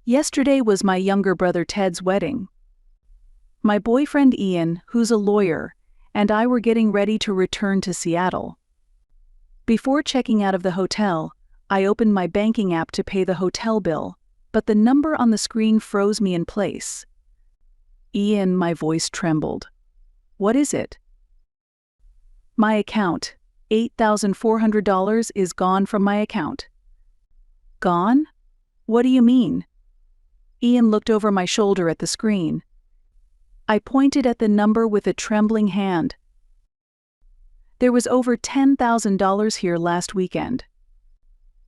Yesterday was my younger brother Ted's wedding. My boyfriend Ian, who's a lawyer, and I were getting ready to return to Seattle. Before checking out of the hotel, I opened my banking app to pay the hotel bill, but the number on the screen froze me in place. Ian, my voice trembled. What is it? My account, $8,400 is gone from my account. Gone? What do you mean? Ian looked over my shoulder at the screen. I pointed at the number with a trembling hand. There was over $10,000 here last weekend.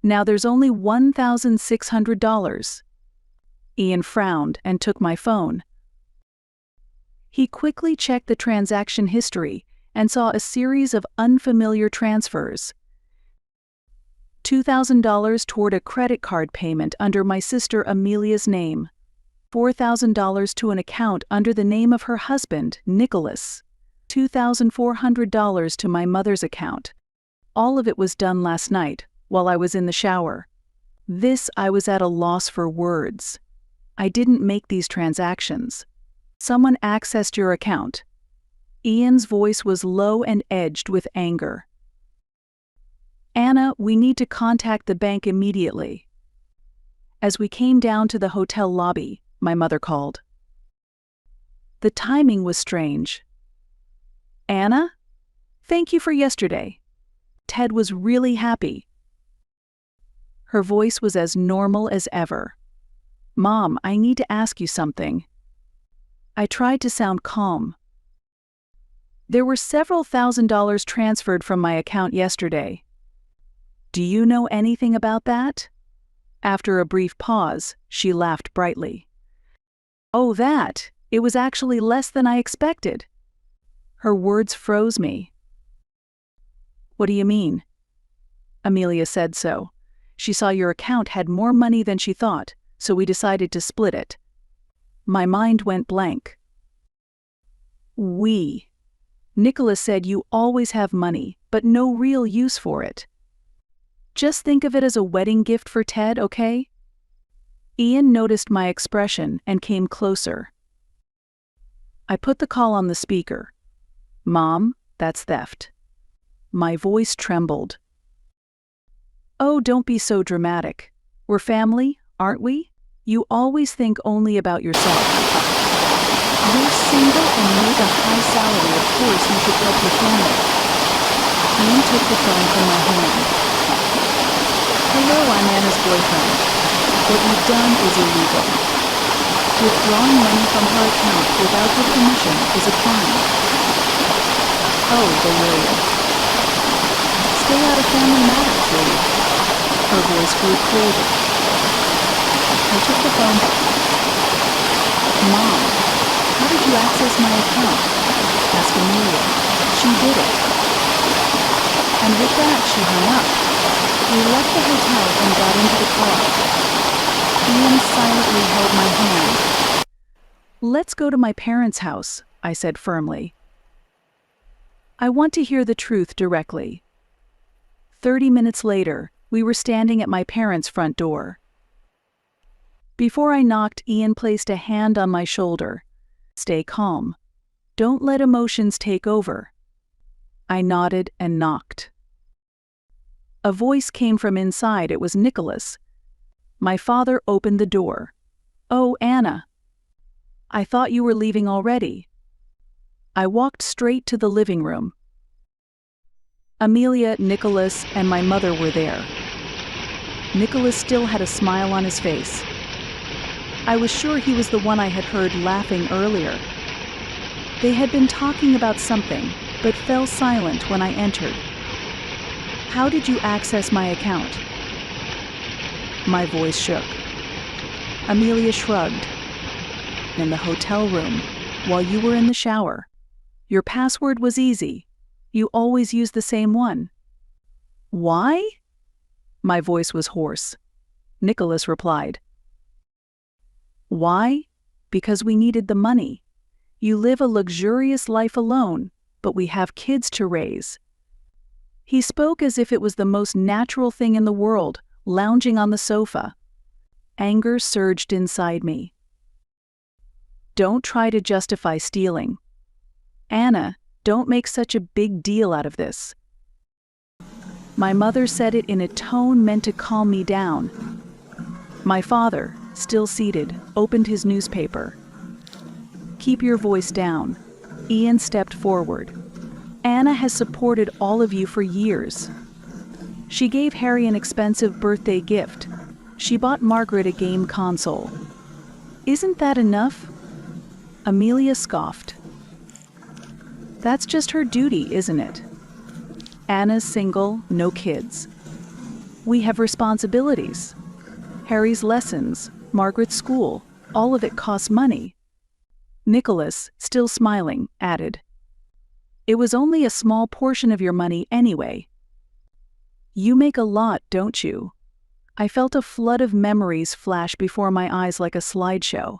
Now there's only $1,600. Ian frowned and took my phone. He quickly checked the transaction history and saw a series of unfamiliar transfers. $2,000 toward a credit card payment under my sister Amelia's name. $4,000 to an account under the name of her husband, Nicholas. $2,400 to my mother's account. All of it was done last night, while I was in the shower. I was at a loss for words. I didn't make these transactions. Someone accessed your account. Ian's voice was low and edged with anger. Anna, we need to contact the bank immediately. As we came down to the hotel lobby, my mother called. The timing was strange. Anna? Thank you for yesterday. Ted was really happy. Her voice was as normal as ever. Mom, I need to ask you something. I tried to sound calm. There were several $1,000s transferred from my account yesterday. Do you know anything about that? After a brief pause, she laughed brightly. Oh, that! It was actually less than I expected. Her words froze me. What do you mean? Amelia said so. She saw your account had more money than she thought, so we decided to split it. My mind went blank. Nicholas said you always have money, but no real use for it. Just think of it as a wedding gift for Ted, okay? Ian noticed my expression and came closer. I put the call on the speaker. Mom, that's theft. My voice trembled. Oh, don't be so dramatic. We're family, aren't we? You always think only about yourself. You're single and make a high salary, of course you should help your family. Ian took the phone from my hand. Hello, I'm Anna's boyfriend. What you've done is illegal. Withdrawing money from her account without her permission is a crime. Oh, the lawyer. Stay out of family matters, lady. Her voice grew colder. I took the phone back. Mom, how did you access my account? Asked Amelia. She did it. And with that, she hung up. We left the hotel and got into the car. Ian silently held my hand. Let's go to my parents' house, I said firmly. I want to hear the truth directly. 30 minutes later, we were standing at my parents' front door. Before I knocked, Ian placed a hand on my shoulder. Stay calm. Don't let emotions take over. I nodded and knocked. A voice came from inside. It was Nicholas. My father opened the door. Oh, Anna. I thought you were leaving already. I walked straight to the living room. Amelia, Nicholas, and my mother were there. Nicholas still had a smile on his face. I was sure he was the one I had heard laughing earlier. They had been talking about something, but fell silent when I entered. How did you access my account? My voice shook. Amelia shrugged. In the hotel room, while you were in the shower. Your password was easy. You always use the same one. Why? My voice was hoarse. Nicholas replied. Why? Because we needed the money. You live a luxurious life alone, but we have kids to raise. He spoke as if it was the most natural thing in the world, lounging on the sofa. Anger surged inside me. Don't try to justify stealing. Anna, don't make such a big deal out of this. My mother said it in a tone meant to calm me down. My father, still seated, opened his newspaper. Keep your voice down. Ian stepped forward. Anna has supported all of you for years. She gave Harry an expensive birthday gift. She bought Margaret a game console. Isn't that enough? Amelia scoffed. That's just her duty, isn't it? Anna's single, no kids. We have responsibilities. Harry's lessons, Margaret's school, all of it costs money. Nicholas, still smiling, added, "It was only a small portion of your money anyway." You make a lot, don't you? I felt a flood of memories flash before my eyes like a slideshow.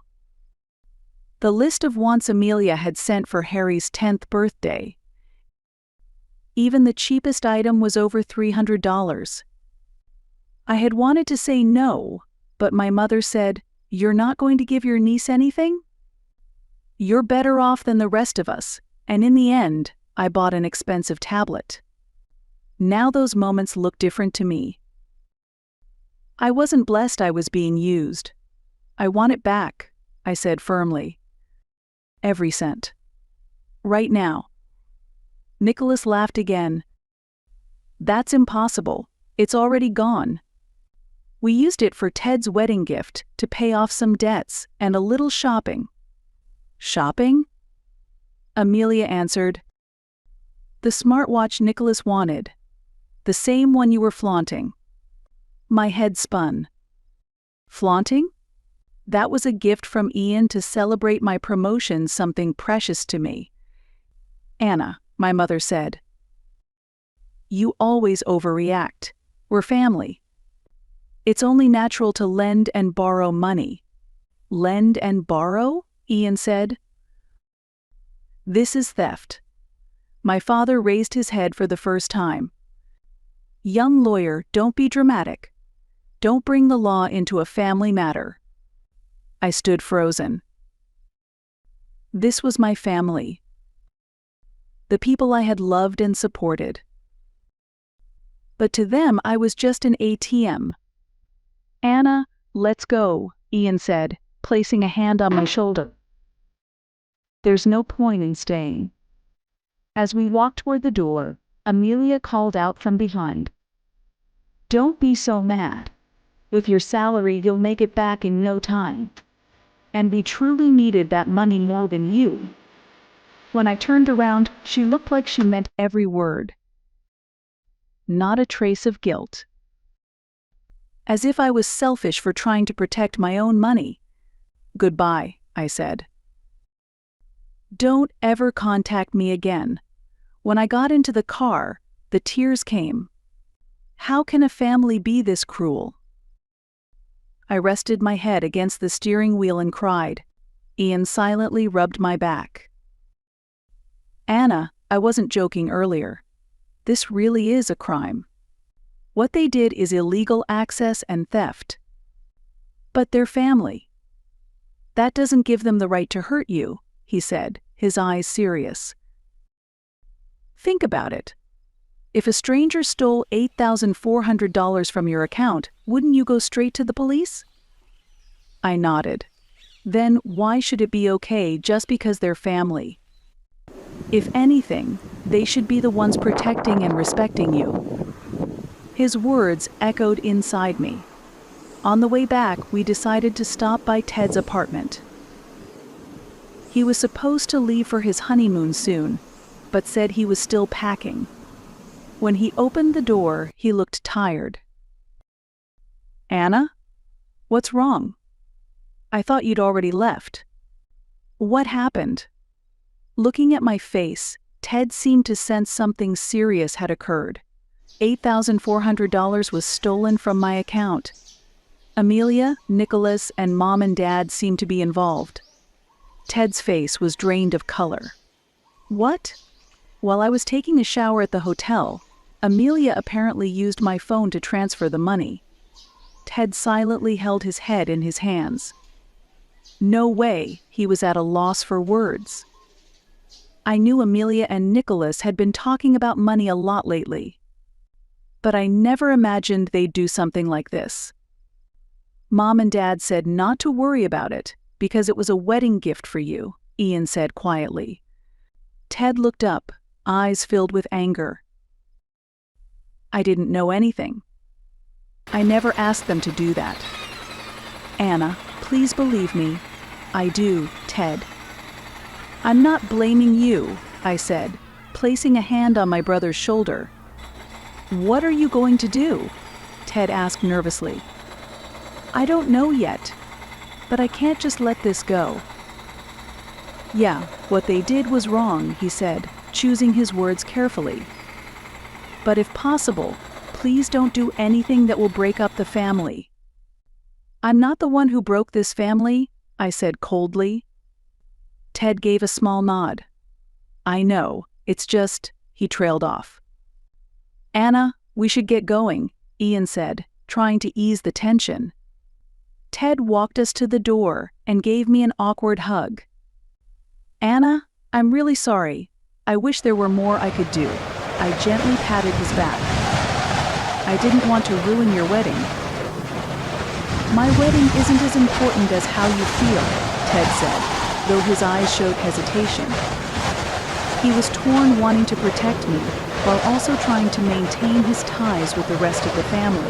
The list of wants Amelia had sent for Harry's 10th birthday. Even the cheapest item was over $300. I had wanted to say no, but my mother said, "You're not going to give your niece anything? You're better off than the rest of us," and in the end, I bought an expensive tablet. Now those moments look different to me. I wasn't blessed I was being used. I want it back, I said firmly. Every cent. Right now. Nicholas laughed again. That's impossible. It's already gone. We used it for Ted's wedding gift to pay off some debts and a little shopping. Shopping? Amelia answered. The smartwatch Nicholas wanted. The same one you were flaunting. My head spun. Flaunting? That was a gift from Ian to celebrate my promotion, something precious to me. Anna, my mother said. You always overreact. We're family. It's only natural to lend and borrow money. Lend and borrow? Ian said. This is theft. My father raised his head for the first time. Young lawyer, don't be dramatic. Don't bring the law into a family matter. I stood frozen. This was my family. The people I had loved and supported. But to them I was just an ATM. Anna, let's go, Ian said, placing a hand on my shoulder. There's no point in staying. As we walked toward the door, Amelia called out from behind. Don't be so mad. With your salary you'll make it back in no time. And we truly needed that money more than you. When I turned around, she looked like she meant every word. Not a trace of guilt. As if I was selfish for trying to protect my own money. Goodbye, I said. Don't ever contact me again. When I got into the car, the tears came. How can a family be this cruel? I rested my head against the steering wheel and cried. Ian silently rubbed my back. Anna, I wasn't joking earlier. This really is a crime. What they did is illegal access and theft. But they're family. That doesn't give them the right to hurt you, he said, his eyes serious. Think about it. If a stranger stole $8,400 from your account, wouldn't you go straight to the police? I nodded. Then why should it be okay just because they're family? If anything, they should be the ones protecting and respecting you. His words echoed inside me. On the way back, we decided to stop by Ted's apartment. He was supposed to leave for his honeymoon soon, but said he was still packing. When he opened the door, he looked tired. Anna? What's wrong? I thought you'd already left. What happened? Looking at my face, Ted seemed to sense something serious had occurred. $8,400 was stolen from my account. Amelia, Nicholas, and Mom and Dad seemed to be involved. Ted's face was drained of color. What? While I was taking a shower at the hotel, Amelia apparently used my phone to transfer the money. Ted silently held his head in his hands. No way, he was at a loss for words. I knew Amelia and Nicholas had been talking about money a lot lately. But I never imagined they'd do something like this. Mom and Dad said not to worry about it, because it was a wedding gift for you, Ian said quietly. Ted looked up, eyes filled with anger. I didn't know anything. I never asked them to do that. Anna, please believe me. I do, Ted. I'm not blaming you, I said, placing a hand on my brother's shoulder. What are you going to do? Ted asked nervously. I don't know yet, but I can't just let this go. Yeah, what they did was wrong, he said, choosing his words carefully. But if possible, please don't do anything that will break up the family. I'm not the one who broke this family, I said coldly. Ted gave a small nod. I know, it's just, he trailed off. Anna, we should get going, Ian said, trying to ease the tension. Ted walked us to the door and gave me an awkward hug. Anna, I'm really sorry. I wish there were more I could do. I gently patted his back. I didn't want to ruin your wedding. My wedding isn't as important as how you feel, Ted said, though his eyes showed hesitation. He was torn, wanting to protect me, while also trying to maintain his ties with the rest of the family.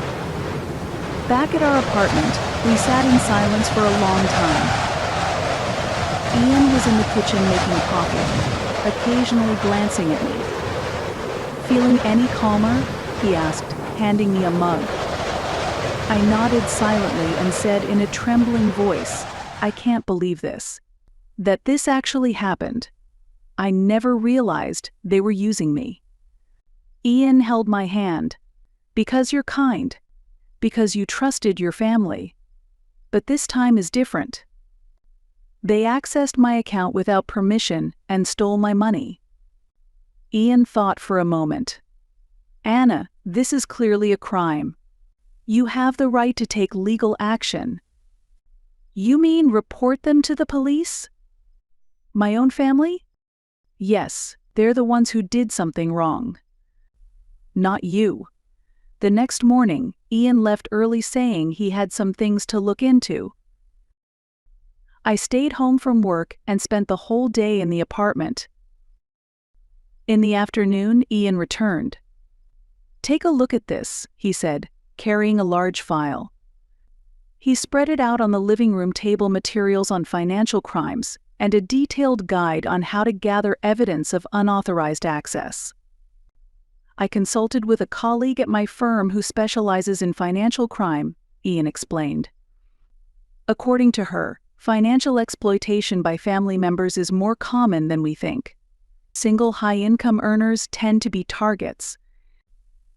Back at our apartment, we sat in silence for a long time. Ian was in the kitchen making coffee, occasionally glancing at me. Feeling any calmer? He asked, handing me a mug. I nodded silently and said in a trembling voice, I can't believe this. That this actually happened. I never realized they were using me. Ian held my hand. Because you're kind. Because you trusted your family. But this time is different. They accessed my account without permission and stole my money. Ian thought for a moment. Anna, this is clearly a crime. You have the right to take legal action. You mean report them to the police? My own family? Yes, they're the ones who did something wrong. Not you. The next morning, Ian left early saying he had some things to look into. I stayed home from work and spent the whole day in the apartment. In the afternoon, Ian returned. Take a look at this, he said, carrying a large file. He spread it out on the living room table, materials on financial crimes, and a detailed guide on how to gather evidence of unauthorized access. I consulted with a colleague at my firm who specializes in financial crime, Ian explained. According to her, financial exploitation by family members is more common than we think. Single high-income earners tend to be targets.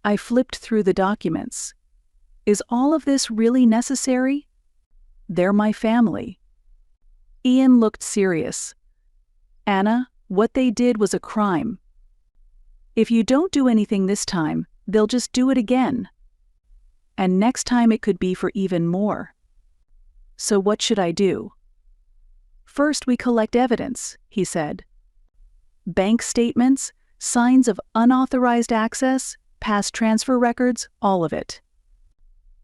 I flipped through the documents. Is all of this really necessary? They're my family. Ian looked serious. Anna, what they did was a crime. If you don't do anything this time, they'll just do it again. And next time it could be for even more. So what should I do? First, we collect evidence, he said. Bank statements, signs of unauthorized access, past transfer records, all of it.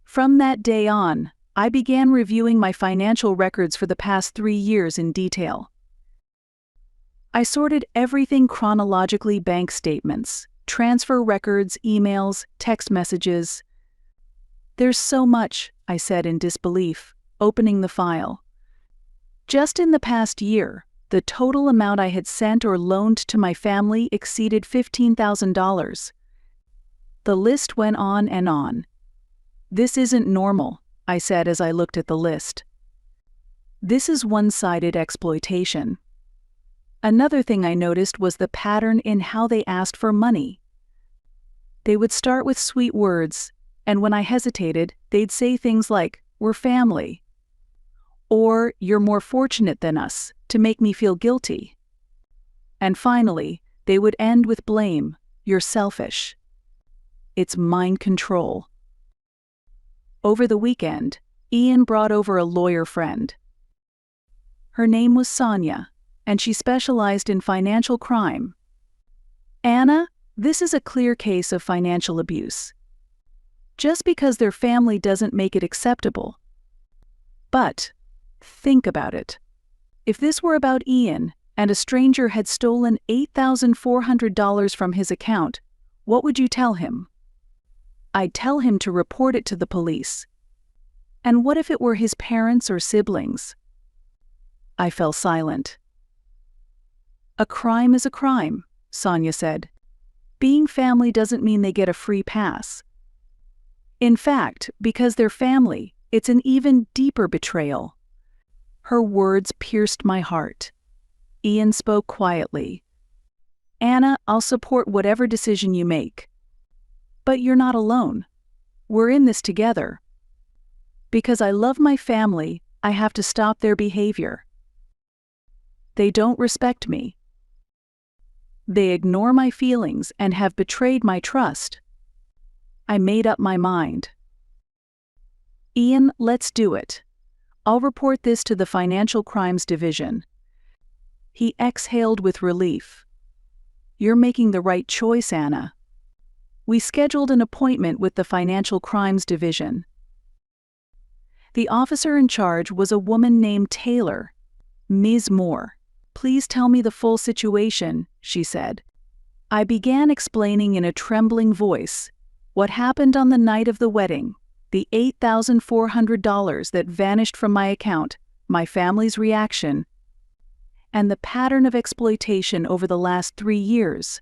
From that day on, I began reviewing my financial records for the past 3 years in detail. I sorted everything chronologically: bank statements, transfer records, emails, text messages. There's so much, I said in disbelief, opening the file. Just in the past year, the total amount I had sent or loaned to my family exceeded $15,000. The list went on and on. This isn't normal, I said as I looked at the list. This is one-sided exploitation. Another thing I noticed was the pattern in how they asked for money. They would start with sweet words, and when I hesitated, they'd say things like, "We're family," or "You're more fortunate than us," to make me feel guilty. And finally, they would end with blame. "You're selfish." It's mind control. Over the weekend, Ian brought over a lawyer friend. Her name was Sonia, and she specialized in financial crime. Anna, this is a clear case of financial abuse. Just because their family doesn't make it acceptable. But, think about it. If this were about Ian, and a stranger had stolen $8,400 from his account, what would you tell him? I'd tell him to report it to the police. And what if it were his parents or siblings? I fell silent. A crime is a crime, Sonia said. Being family doesn't mean they get a free pass. In fact, because they're family, it's an even deeper betrayal. Her words pierced my heart. Ian spoke quietly. Anna, I'll support whatever decision you make. But you're not alone. We're in this together. Because I love my family, I have to stop their behavior. They don't respect me. They ignore my feelings and have betrayed my trust. I made up my mind. Ian, let's do it. I'll report this to the Financial Crimes Division. He exhaled with relief. You're making the right choice, Anna. We scheduled an appointment with the Financial Crimes Division. The officer in charge was a woman named Taylor, Ms. Moore. Please tell me the full situation, she said. I began explaining in a trembling voice what happened on the night of the wedding, the $8,400 that vanished from my account, my family's reaction, and the pattern of exploitation over the last 3 years.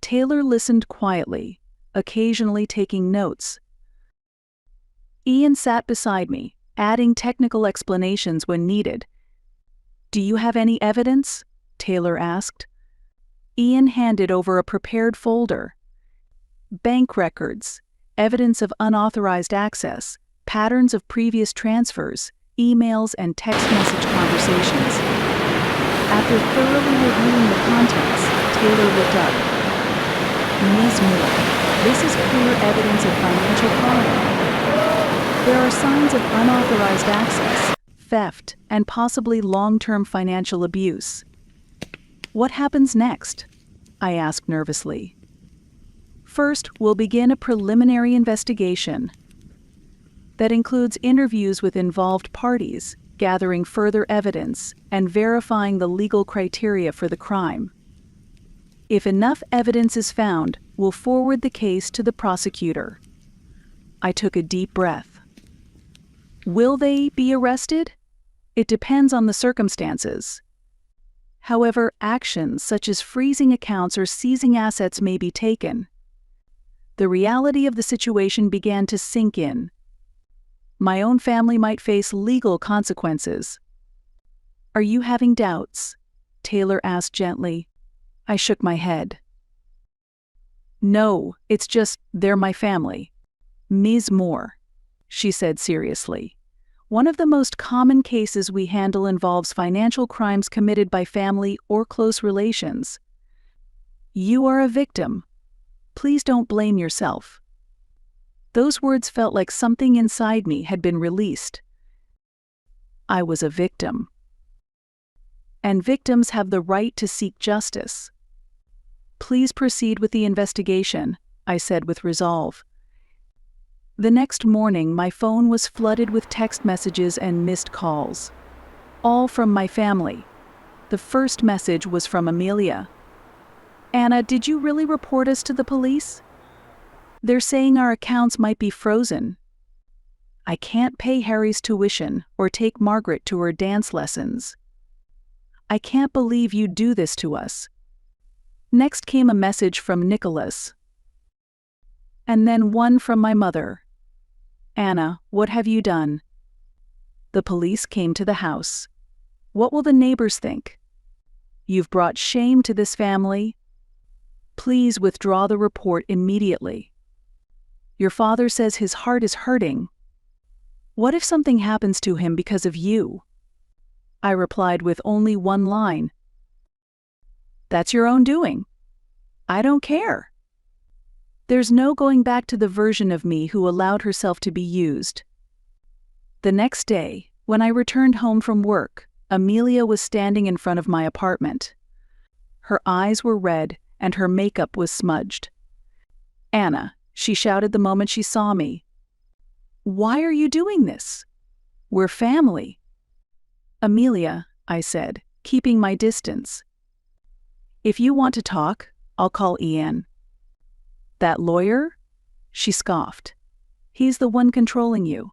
Taylor listened quietly, occasionally taking notes. Ian sat beside me, adding technical explanations when needed. Do you have any evidence? Taylor asked. Ian handed over a prepared folder. Bank records, evidence of unauthorized access, patterns of previous transfers, emails and text message conversations. After thoroughly reviewing the contents, Taylor looked up. Ms. Moore, this is clear evidence of financial crime. There are signs of unauthorized access, theft, and possibly long-term financial abuse. What happens next? I asked nervously. First, we'll begin a preliminary investigation. That includes interviews with involved parties, gathering further evidence, and verifying the legal criteria for the crime. If enough evidence is found, we'll forward the case to the prosecutor. I took a deep breath. Will they be arrested? It depends on the circumstances. However, actions such as freezing accounts or seizing assets may be taken. The reality of the situation began to sink in. My own family might face legal consequences. Are you having doubts? Taylor asked gently. I shook my head. No, it's just they're my family. Ms. Moore, she said seriously. One of the most common cases we handle involves financial crimes committed by family or close relations. You are a victim. Please don't blame yourself. Those words felt like something inside me had been released. I was a victim. And victims have the right to seek justice. Please proceed with the investigation, I said with resolve. The next morning, my phone was flooded with text messages and missed calls. All from my family. The first message was from Amelia. Anna, did you really report us to the police? They're saying our accounts might be frozen. I can't pay Harry's tuition or take Margaret to her dance lessons. I can't believe you do this to us. Next came a message from Nicholas. And then one from my mother. Anna, what have you done? The police came to the house. What will the neighbors think? You've brought shame to this family. Please withdraw the report immediately. Your father says his heart is hurting. What if something happens to him because of you? I replied with only one line. That's your own doing. I don't care. There's no going back to the version of me who allowed herself to be used, The next day, when I returned home from work, Amelia was standing in front of my apartment. Her eyes were red and her makeup was smudged. "Anna," she shouted the moment she saw me. "Why are you doing this? We're family." "Amelia," I said, keeping my distance. "If you want to talk, I'll call Ian." "That lawyer?" She scoffed. "He's the one controlling you.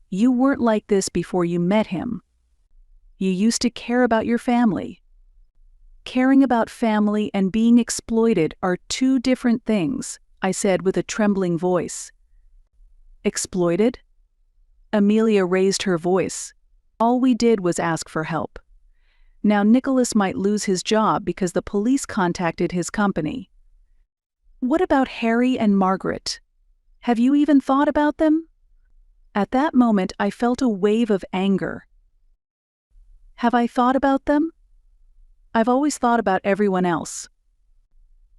You weren't like this before you met him. You used to care about your family." "Caring about family and being exploited are two different things," I said with a trembling voice. "Exploited?" Amelia raised her voice. "All we did was ask for help. Now Nicholas might lose his job because the police contacted his company. What about Harry and Margaret? Have you even thought about them?" At that moment I felt a wave of anger. Have I thought about them? I've always thought about everyone else.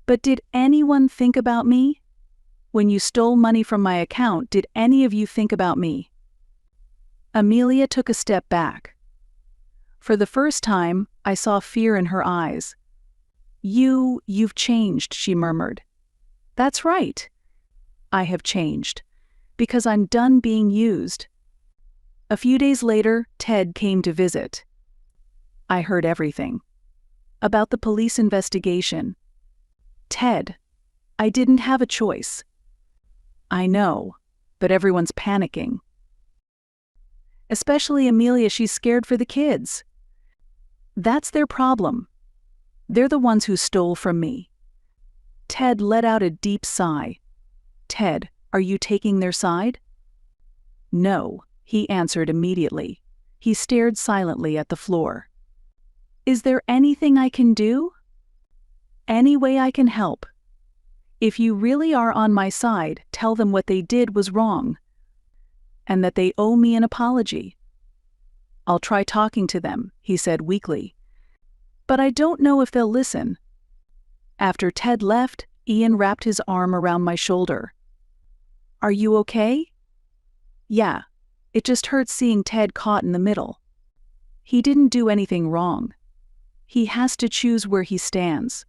But did anyone think about me? When you stole money from my account, did any of you think about me? Amelia took a step back. For the first time, I saw fear in her eyes. You've changed," she murmured. "That's right. I have changed. Because I'm done being used." A few days later, Ted came to visit. I heard everything. About the police investigation. "Ted, I didn't have a choice." "I know, but everyone's panicking. Especially Amelia, she's scared for the kids." "That's their problem. They're the ones who stole from me." Ted let out a deep sigh. "Ted, are you taking their side?" "No," he answered immediately. He stared silently at the floor. "Is there anything I can do?" "Any way I can help. If you really are on my side, tell them what they did was wrong, and that they owe me an apology." "I'll try talking to them," he said weakly. "But I don't know if they'll listen." After Ted left, Ian wrapped his arm around my shoulder. "Are you okay?" "Yeah, it just hurts seeing Ted caught in the middle. He didn't do anything wrong. He has to choose where he stands."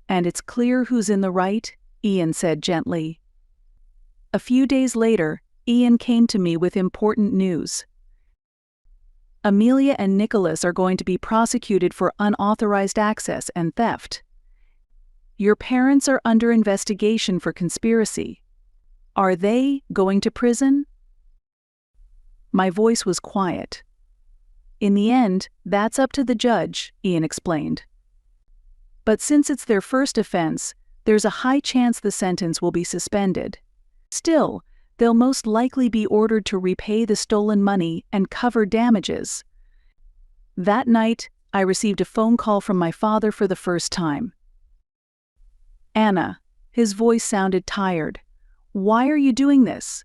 "And it's clear who's in the right," Ian said gently. A few days later, Ian came to me with important news. "Amelia and Nicholas are going to be prosecuted for unauthorized access and theft. Your parents are under investigation for conspiracy. Are they going to prison?" My voice was quiet. "In the end, that's up to the judge," Ian explained. "But since it's their first offense, there's a high chance the sentence will be suspended. Still, they'll most likely be ordered to repay the stolen money and cover damages." That night, I received a phone call from my father for the first time. "Anna," his voice sounded tired. "Why are you doing this?"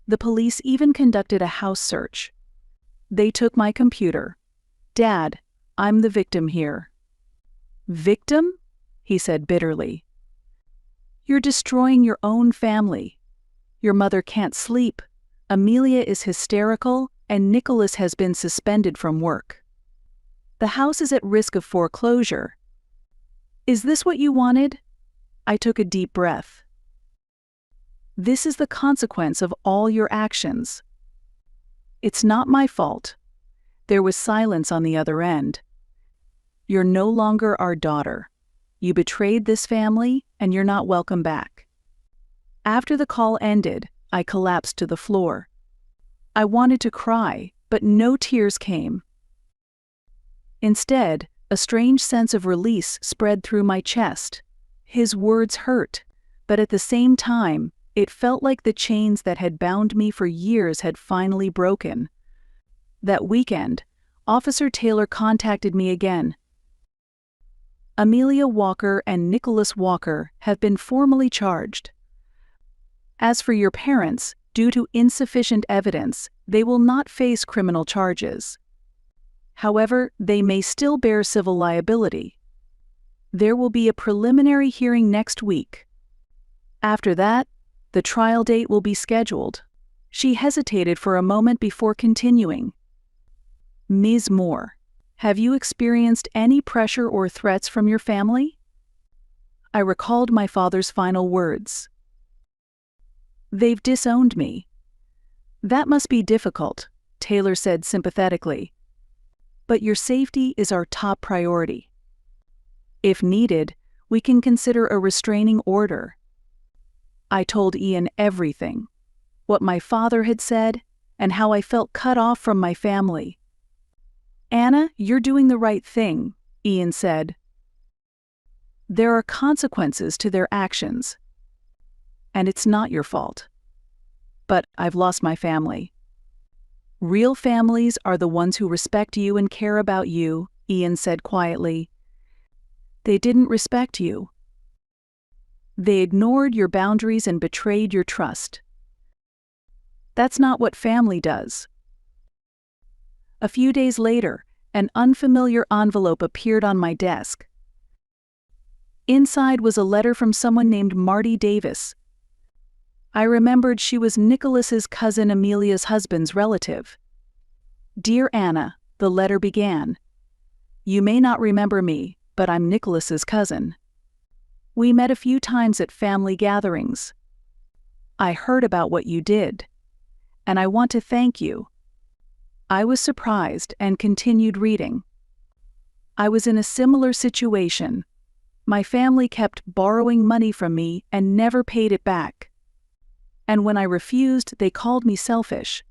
"The police even conducted a house search. They took my computer. Dad, I'm the victim here." "Victim?" he said bitterly. "You're destroying your own family. Your mother can't sleep, Amelia is hysterical, and Nicholas has been suspended from work. The house is at risk of foreclosure. Is this what you wanted?" I took a deep breath. "This is the consequence of all your actions." "It's not my fault." There was silence on the other end. "You're no longer our daughter. You betrayed this family, and you're not welcome back." After the call ended, I collapsed to the floor. I wanted to cry, but no tears came. Instead, a strange sense of release spread through my chest. His words hurt, but at the same time, it felt like the chains that had bound me for years had finally broken. That weekend, Officer Taylor contacted me again. "Amelia Walker and Nicholas Walker have been formally charged. As for your parents, due to insufficient evidence, they will not face criminal charges. However, they may still bear civil liability. There will be a preliminary hearing next week. After that, the trial date will be scheduled." She hesitated for a moment before continuing. Ms. Moore, have you experienced any pressure or threats from your family? I recalled my father's final words. They've disowned me. That must be difficult, Taylor said sympathetically. But your safety is our top priority. If needed, we can consider a restraining order. I told Ian everything, what my father had said, and how I felt cut off from my family. Anna, you're doing the right thing, Ian said. There are consequences to their actions. And it's not your fault. But I've lost my family. Real families are the ones who respect you and care about you, Ian said quietly. They didn't respect you. They ignored your boundaries and betrayed your trust. That's not what family does. A few days later, an unfamiliar envelope appeared on my desk. Inside was a letter from someone named Marty Davis. I remembered she was Nicholas's cousin Amelia's husband's relative. Dear Anna, the letter began. You may not remember me, but I'm Nicholas's cousin. We met a few times at family gatherings. I heard about what you did, and I want to thank you. I was surprised and continued reading. I was in a similar situation. My family kept borrowing money from me and never paid it back. And when I refused, they called me selfish.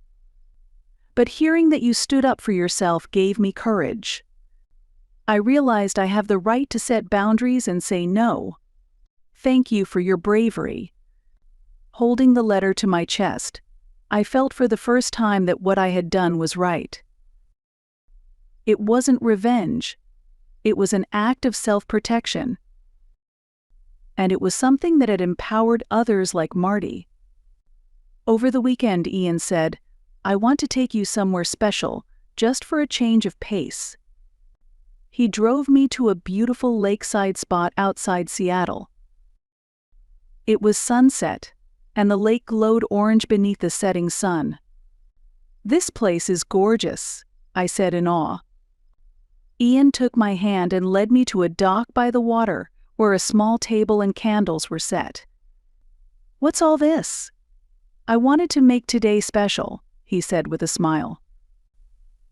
But hearing that you stood up for yourself gave me courage. I realized I have the right to set boundaries and say no. Thank you for your bravery. Holding the letter to my chest, I felt for the first time that what I had done was right. It wasn't revenge. It was an act of self-protection. And it was something that had empowered others like Marty. Over the weekend, Ian said, I want to take you somewhere special, just for a change of pace. He drove me to a beautiful lakeside spot outside Seattle. It was sunset, and the lake glowed orange beneath the setting sun. This place is gorgeous, I said in awe. Ian took my hand and led me to a dock by the water, where a small table and candles were set. What's all this? I wanted to make today special, he said with a smile.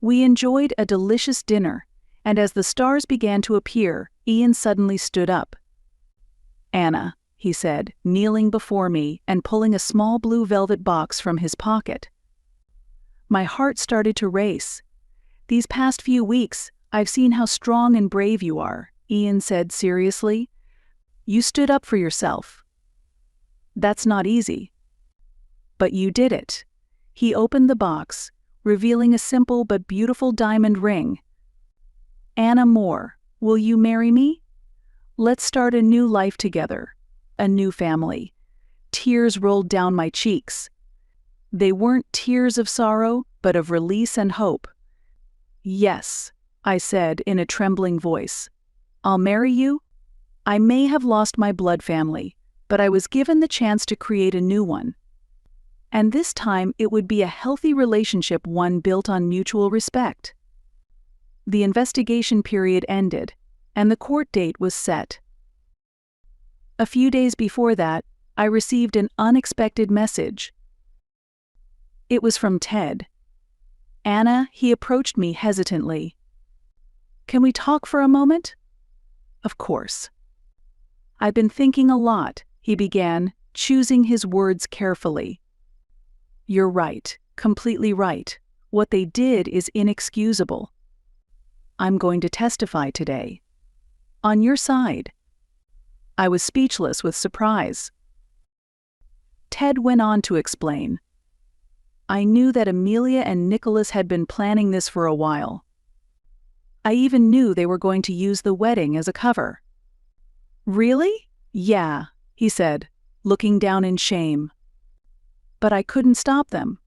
We enjoyed a delicious dinner, and as the stars began to appear, Ian suddenly stood up. Anna, he said, kneeling before me and pulling a small blue velvet box from his pocket. My heart started to race. These past few weeks, I've seen how strong and brave you are, Ian said seriously. You stood up for yourself. That's not easy. But you did it. He opened the box, revealing a simple but beautiful diamond ring. Anna Moore, will you marry me? Let's start a new life together, a new family. Tears rolled down my cheeks. They weren't tears of sorrow, but of release and hope. Yes, I said in a trembling voice. I'll marry you. I may have lost my blood family, but I was given the chance to create a new one. And this time it would be a healthy relationship, one built on mutual respect. The investigation period ended, and the court date was set. A few days before that, I received an unexpected message. It was from Ted. Anna, he approached me hesitantly. Can we talk for a moment? Of course. I've been thinking a lot, he began, choosing his words carefully. You're right, completely right. What they did is inexcusable. I'm going to testify today. On your side. I was speechless with surprise. Ted went on to explain. I knew that Amelia and Nicholas had been planning this for a while. I even knew they were going to use the wedding as a cover. Really? Yeah, he said, looking down in shame. But I couldn't stop them.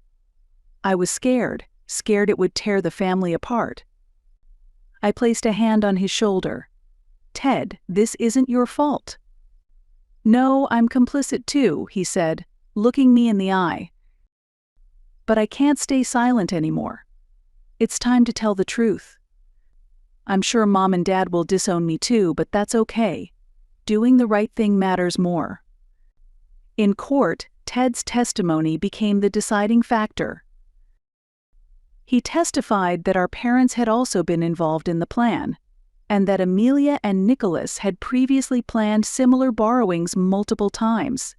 I was scared it would tear the family apart. I placed a hand on his shoulder. Ted, this isn't your fault. No, I'm complicit too, he said, looking me in the eye. but I can't stay silent anymore. It's time to tell the truth. I'm sure Mom and Dad will disown me too, but that's okay. Doing the right thing matters more." In court, Ted's testimony became the deciding factor. He testified that our parents had also been involved in the plan, and that Amelia and Nicholas had previously planned similar borrowings multiple times.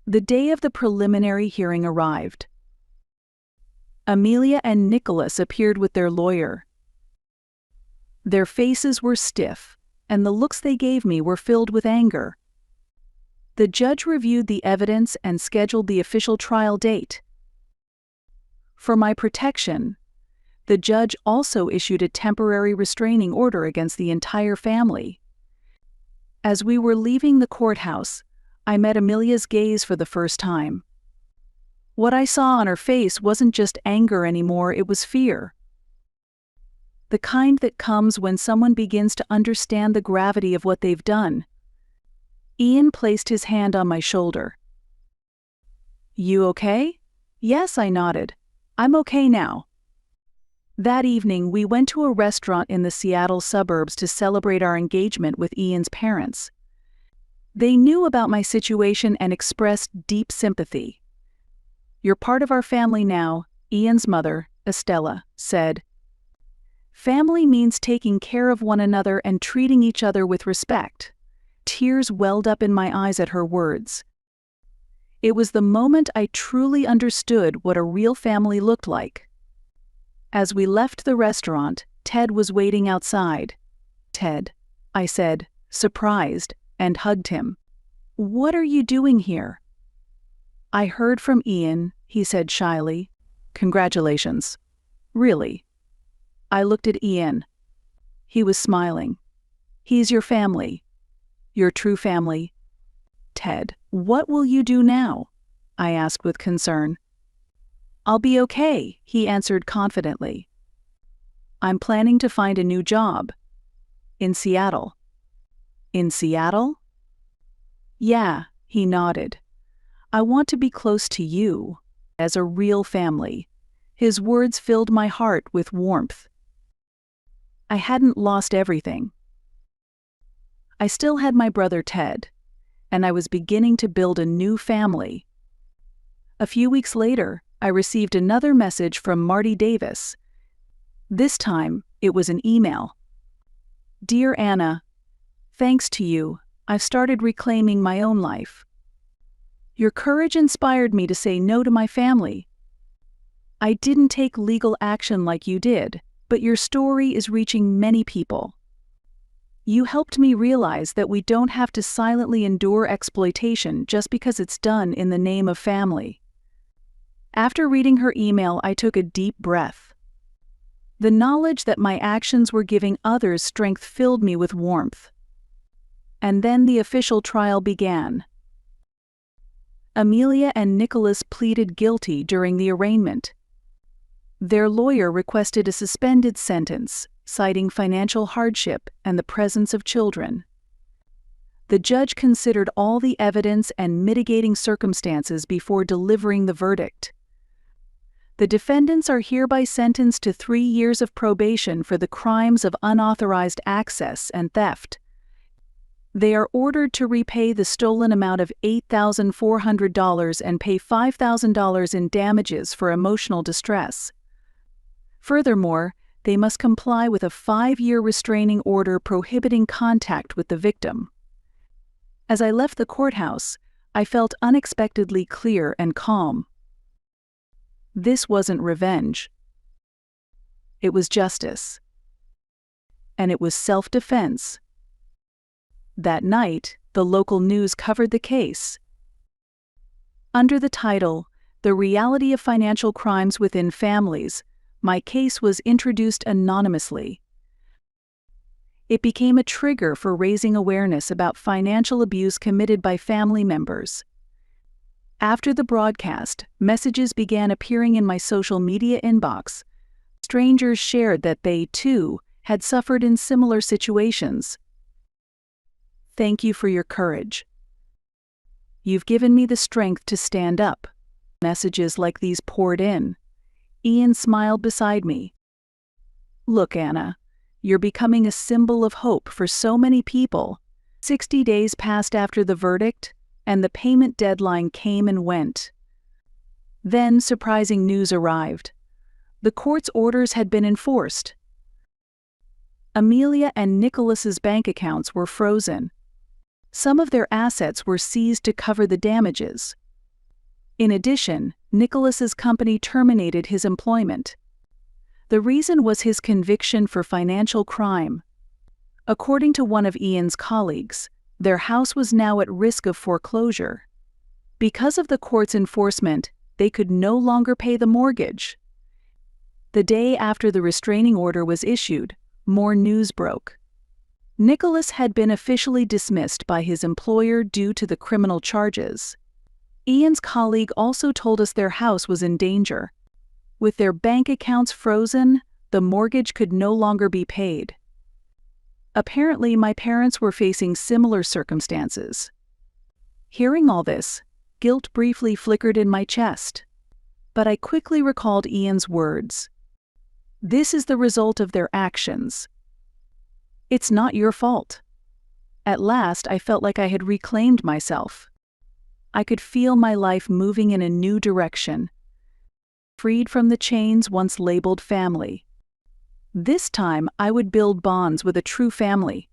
The day of the preliminary hearing arrived. Amelia and Nicholas appeared with their lawyer. Their faces were stiff, and the looks they gave me were filled with anger. The judge reviewed the evidence and scheduled the official trial date. For my protection, the judge also issued a temporary restraining order against the entire family. As we were leaving the courthouse, I met Amelia's gaze for the first time. What I saw on her face wasn't just anger anymore, it was fear. The kind that comes when someone begins to understand the gravity of what they've done. Ian placed his hand on my shoulder. "You okay?" "Yes," I nodded. "I'm okay now." That evening, we went to a restaurant in the Seattle suburbs to celebrate our engagement with Ian's parents. They knew about my situation and expressed deep sympathy. "You're part of our family now," Ian's mother, Estella, said. "Family means taking care of one another and treating each other with respect." Tears welled up in my eyes at her words. It was the moment I truly understood what a real family looked like. As we left the restaurant, Ted was waiting outside. "Ted," I said, surprised, and hugged him. "What are you doing here?" "I heard from Ian," he said shyly. "Congratulations." "Really?" I looked at Ian. He was smiling. "He's your family. Your true family." "Ted, what will you do now?" I asked with concern. "I'll be okay," he answered confidently. "I'm planning to find a new job. In Seattle." "In Seattle?" "Yeah," he nodded. "I want to be close to you, as a real family." His words filled my heart with warmth. I hadn't lost everything. I still had my brother Ted, and I was beginning to build a new family. A few weeks later, I received another message from Marty Davis. This time, it was an email. "Dear Anna, thanks to you, I've started reclaiming my own life. Your courage inspired me to say no to my family. I didn't take legal action like you did, but your story is reaching many people. You helped me realize that we don't have to silently endure exploitation just because it's done in the name of family." After reading her email, I took a deep breath. The knowledge that my actions were giving others strength filled me with warmth. And then the official trial began. Amelia and Nicholas pleaded guilty during the arraignment. Their lawyer requested a suspended sentence, citing financial hardship and the presence of children. The judge considered all the evidence and mitigating circumstances before delivering the verdict. The defendants are hereby sentenced to 3 years of probation for the crimes of unauthorized access and theft. They are ordered to repay the stolen amount of $8,400 and pay $5,000 in damages for emotional distress. Furthermore, they must comply with a 5-year restraining order prohibiting contact with the victim. As I left the courthouse, I felt unexpectedly clear and calm. This wasn't revenge. It was justice. And it was self-defense. That night, the local news covered the case. Under the title, "The Reality of Financial Crimes Within Families," my case was introduced anonymously. It became a trigger for raising awareness about financial abuse committed by family members. After the broadcast, messages began appearing in my social media inbox. Strangers shared that they, too, had suffered in similar situations. "Thank you for your courage. You've given me the strength to stand up." Messages like these poured in. Ian smiled beside me. Look, Anna, you're becoming a symbol of hope for so many people. 60 days passed after the verdict, and the payment deadline came and went. Then surprising news arrived. The court's orders had been enforced. Amelia and Nicholas's bank accounts were frozen. Some of their assets were seized to cover the damages. In addition, Nicholas's company terminated his employment. The reason was his conviction for financial crime. According to one of Ian's colleagues, their house was now at risk of foreclosure. Because of the court's enforcement, they could no longer pay the mortgage. The day after the restraining order was issued, more news broke. Nicholas had been officially dismissed by his employer due to the criminal charges. Ian's colleague also told us their house was in danger. With their bank accounts frozen, the mortgage could no longer be paid. Apparently, my parents were facing similar circumstances. Hearing all this, guilt briefly flickered in my chest. But I quickly recalled Ian's words. This is the result of their actions. It's not your fault. At last, I felt like I had reclaimed myself. I could feel my life moving in a new direction, freed from the chains once labeled family. This time, I would build bonds with a true family,